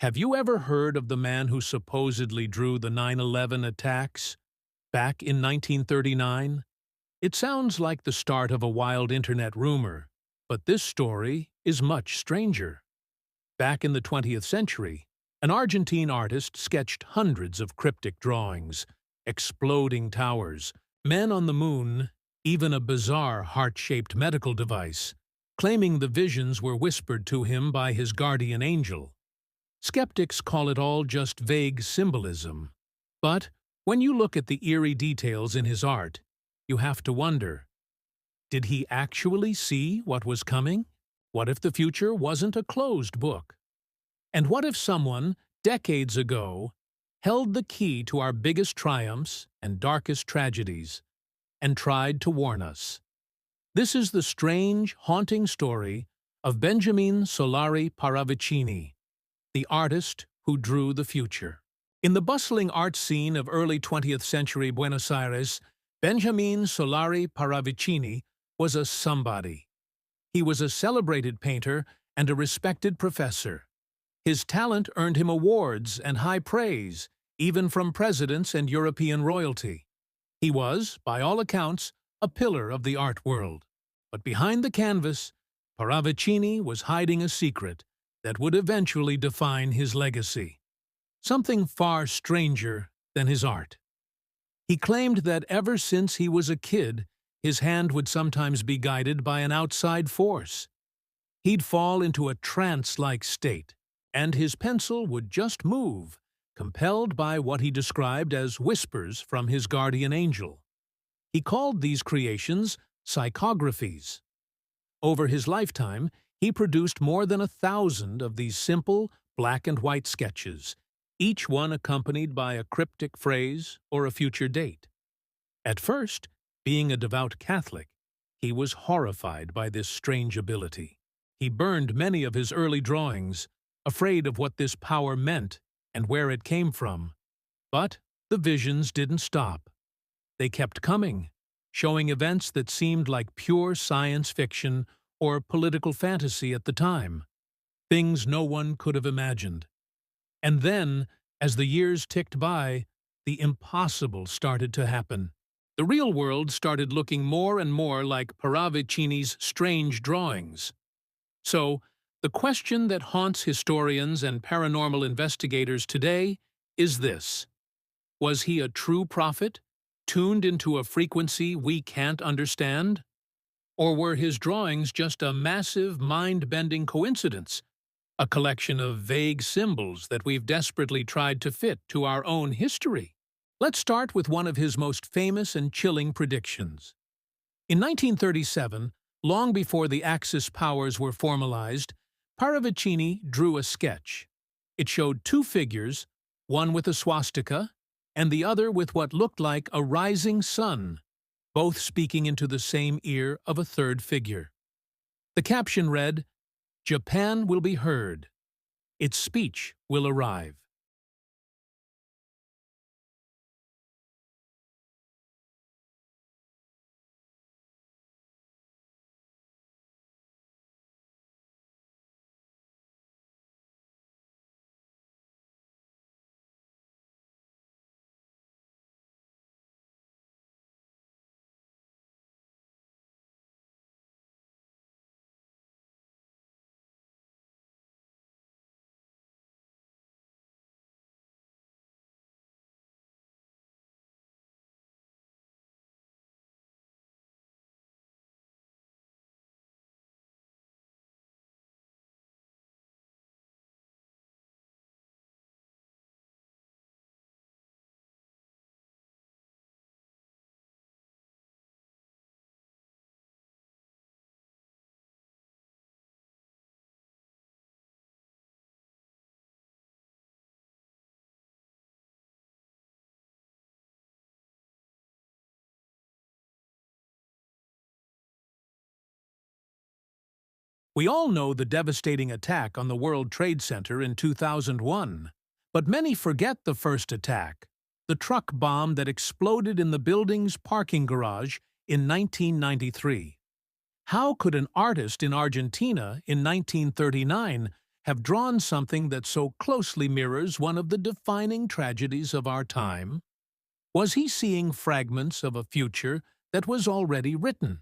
Have you ever heard of the man who supposedly drew the 9/11 attacks back in 1939? It sounds like the start of a wild internet rumor, but this story is much stranger. Back in the 20th century, an Argentine artist sketched hundreds of cryptic drawings, exploding towers, men on the moon, even a bizarre heart-shaped medical device, claiming the visions were whispered to him by his guardian angel. Skeptics call it all just vague symbolism. But when you look at the eerie details in his art, you have to wonder, did he actually see what was coming? What if the future wasn't a closed book? And what if someone, decades ago, held the key to our biggest triumphs and darkest tragedies and tried to warn us? This is the strange, haunting story of Benjamin Solari Paravicini, the artist who drew the future. In the bustling art scene of early 20th century Buenos Aires, Benjamin Solari Paravicini was a somebody. He was a celebrated painter and a respected professor. His talent earned him awards and high praise, even from presidents and European royalty. He was, by all accounts, a pillar of the art world. But behind the canvas, Paravicini was hiding a secret that would eventually define his legacy. Something far stranger than his art. He claimed that ever since he was a kid, his hand would sometimes be guided by an outside force. He'd fall into a trance-like state, and his pencil would just move, compelled by what he described as whispers from his guardian angel. He called these creations psychographies. Over his lifetime, he produced more than 1,000 of these simple, black-and-white sketches, each one accompanied by a cryptic phrase or a future date. At first, being a devout Catholic, he was horrified by this strange ability. He burned many of his early drawings, afraid of what this power meant and where it came from. But the visions didn't stop. They kept coming, showing events that seemed like pure science fiction or political fantasy at the time, things no one could have imagined. And then, as the years ticked by, the impossible started to happen. The real world started looking more and more like Paravicini's strange drawings. So, the question that haunts historians and paranormal investigators today is this: was he a true prophet, tuned into a frequency we can't understand? Or were his drawings just a massive, mind-bending coincidence, a collection of vague symbols that we've desperately tried to fit to our own history? Let's start with one of his most famous and chilling predictions. In 1937, long before the Axis powers were formalized, Paravicini drew a sketch. It showed two figures, one with a swastika and the other with what looked like a rising sun, both speaking into the same ear of a third figure. The caption read, "Japan will be heard. Its speech will arrive." We all know the devastating attack on the World Trade Center in 2001, but many forget the first attack, the truck bomb that exploded in the building's parking garage in 1993. How could an artist in Argentina in 1939 have drawn something that so closely mirrors one of the defining tragedies of our time? Was he seeing fragments of a future that was already written?